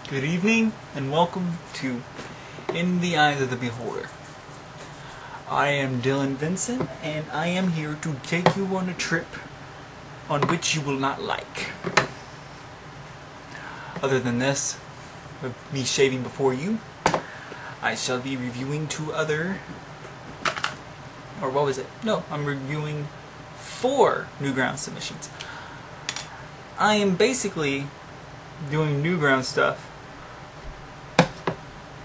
Good evening, and welcome to In the Eyes of the Beholder. I am Dylan Vincent, and I am here to take you on a trip on which you will not like. Other than this, of me shaving before you, I shall be reviewing I'm reviewing 4 Newgrounds submissions. I am basically doing Newgrounds stuff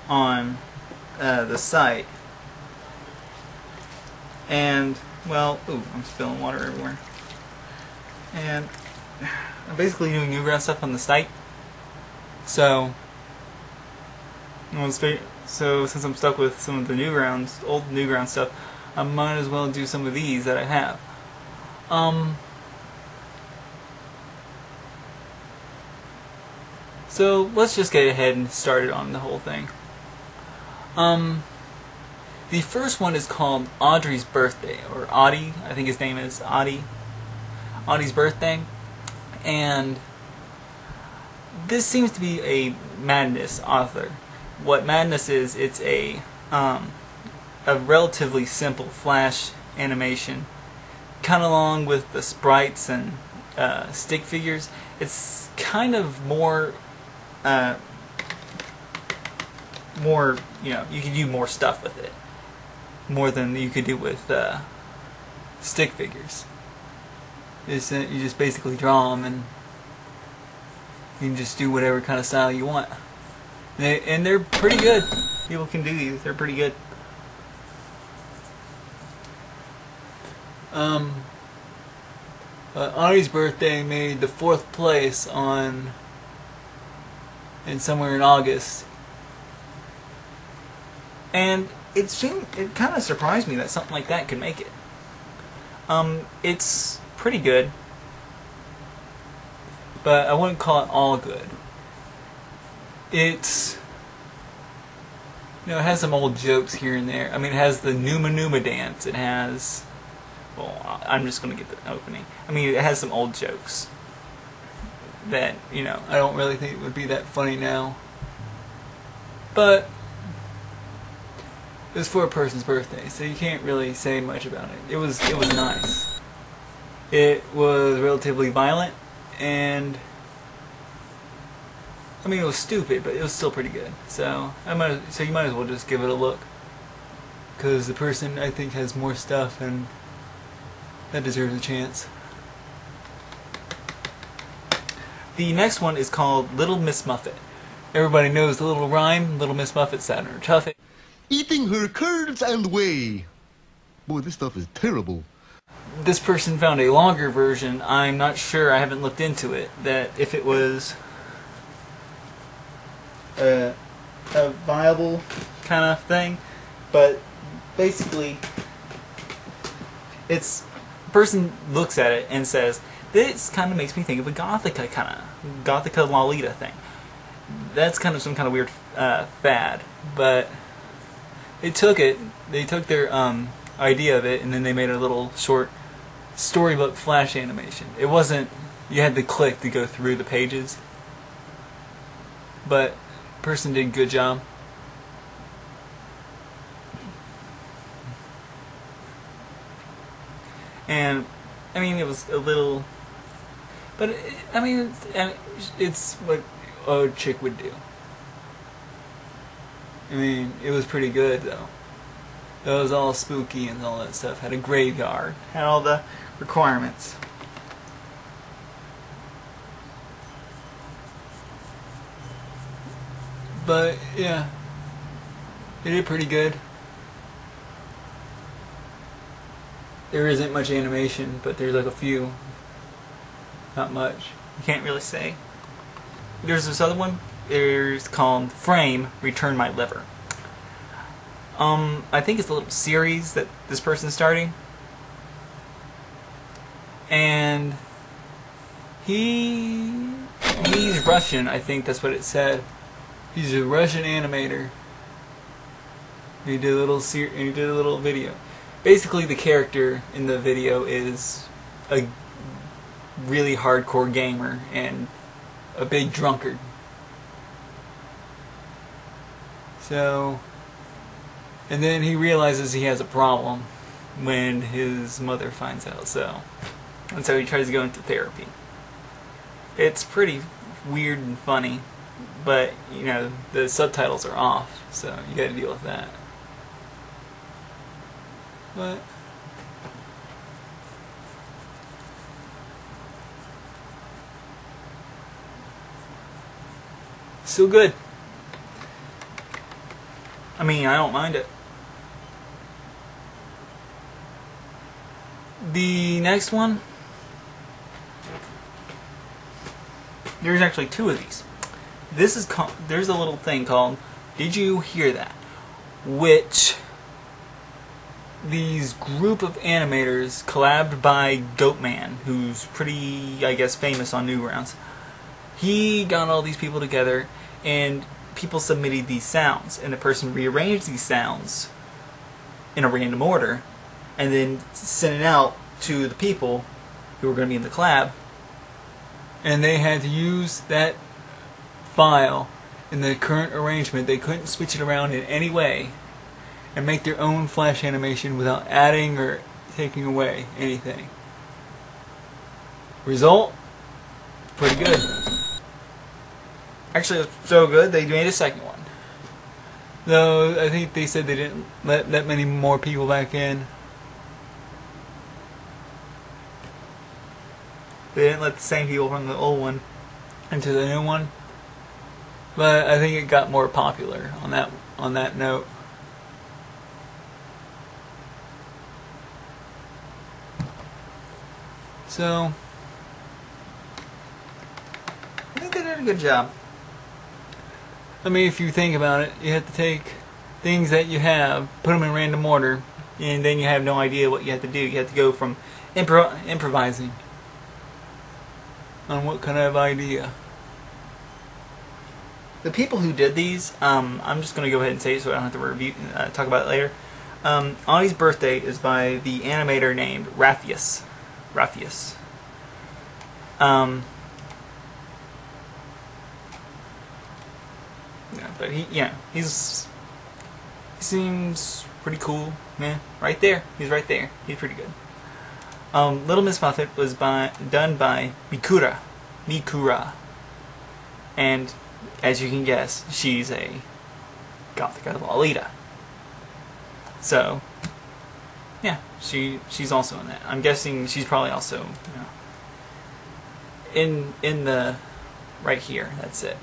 on the site, and well, I'm spilling water everywhere. And I'm basically doing Newgrounds stuff on the site. So since I'm stuck with some of the Newgrounds, old Newgrounds stuff, I might as well do some of these that I have. So let's just get ahead and start on the whole thing. The first one is called Audrey's Birthday, or Audie, I think his name is Audie. Audie's Birthday. And this seems to be a Madness author. What Madness is, it's a relatively simple flash animation, kind of along with the sprites and stick figures. It's kind of more, you can do more stuff with it, more than you could do with stick figures. You just basically draw them, and you can just do whatever kind of style you want. And they're pretty good. People can do these. They're pretty good. Audie's Birthday made the 4th place somewhere in August. And it kind of surprised me that something like that could make it. It's pretty good, but I wouldn't call it all good. It has some old jokes here and there. I mean, it has the Numa Numa dance. It has, well, I'm just going to get the opening. I mean, it has some old jokes that, I don't really think would be that funny now. But it was for a person's birthday, so you can't really say much about it. It was nice. It was relatively violent, and I mean, it was stupid, but it was still pretty good. So you might as well just give it a look, because the person, I think, has more stuff, and that deserves a chance. The next one is called Little Miss Muffet. Everybody knows the little rhyme. Little Miss Muffet sat in her tuffet, eating her curds and whey. Boy, this stuff is terrible. This person found a longer version. I'm not sure, I haven't looked into it, that if it was a viable kind of thing, but basically the person looks at it and says, this kind of makes me think of a Gothica Lolita thing. That's kind of some kind of weird fad, but they took their idea of it, and then they made a little short storybook flash animation. It wasn't, you had to click to go through the pages, but the person did a good job. And I mean, it was a little, but it's what a chick would do. I mean, it was pretty good though. It was all spooky and all that stuff. Had a graveyard. Had all the requirements. But yeah, it did pretty good. There isn't much animation, but there's like a few. Not much. You can't really say. There's this other one. It's called Frame, Return My Liver. I think it's a little series that this person's starting. And he's Russian, I think that's what it said. He's a Russian animator. He did a little video. Basically, the character in the video is a really hardcore gamer and a big drunkard. So, and then he realizes he has a problem when his mother finds out. And so he tries to go into therapy. It's pretty weird and funny, but you know the subtitles are off, so you got to deal with that. But still good. I mean, I don't mind it. The next one, there's actually two of these. This is there's a little thing called "Did You Hear That?" which these group of animators collabed by Goatman, who's pretty, I guess, famous on Newgrounds. He got all these people together, and people submitted these sounds, and the person rearranged these sounds in a random order, and then sent it out to the people who were going to be in the collab, and they had to use that file in the current arrangement. They couldn't switch it around in any way and make their own flash animation without adding or taking away anything. Result? Pretty good. Actually, it's so good they made a second one. Though I think they said they didn't let that many more people back in. They didn't let the same people from the old one into the new one. But I think it got more popular on that note. So I think they did a good job. I mean, if you think about it, you have to take things that you have, put them in random order, and then you have no idea what you have to do. You have to go from improvising on what kind of idea. The people who did these, I'm just going to go ahead and say it so I don't have to review, talk about it later. Ani's birthday is by the animator named Raphius. Yeah, but he seems pretty cool, man. Right there, he's right there. He's pretty good. Little Miss Muffet was done by Mikura, and as you can guess, she's a Gothica Lolita. So, yeah, she's also in that. I'm guessing she's probably also, in the right here. That's it.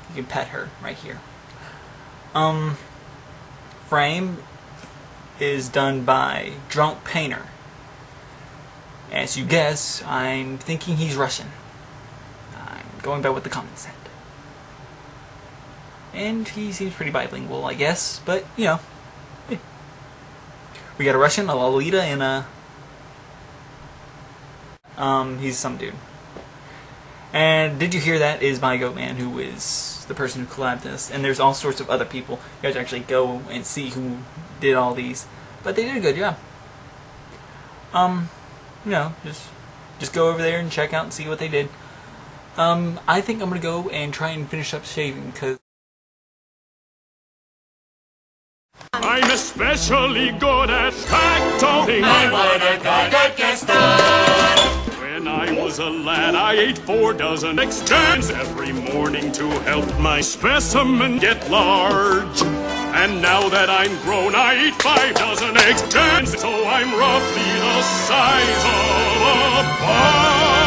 You can pet her right here. Frame is done by Drunk Painter. As you guess, I'm thinking he's Russian. I'm going by what the comments said. And he seems pretty bilingual, I guess, but, you know. Yeah. We got a Russian, a Lolita, and he's some dude. And Did You Hear That is by Goatman, who is the person who collabed this. And there's all sorts of other people. You guys actually go and see who did all these. But they did a good job. You know, just go over there and check out and see what they did. I think I'm gonna go and try and finish up shaving, because I'm especially good at fact-talking. I want a guy that can stand. When I was a lad, I ate 4 dozen extends every morning to help my specimen get large. And now that I'm grown, I eat 5 dozen extends, so I'm roughly the size of a bar.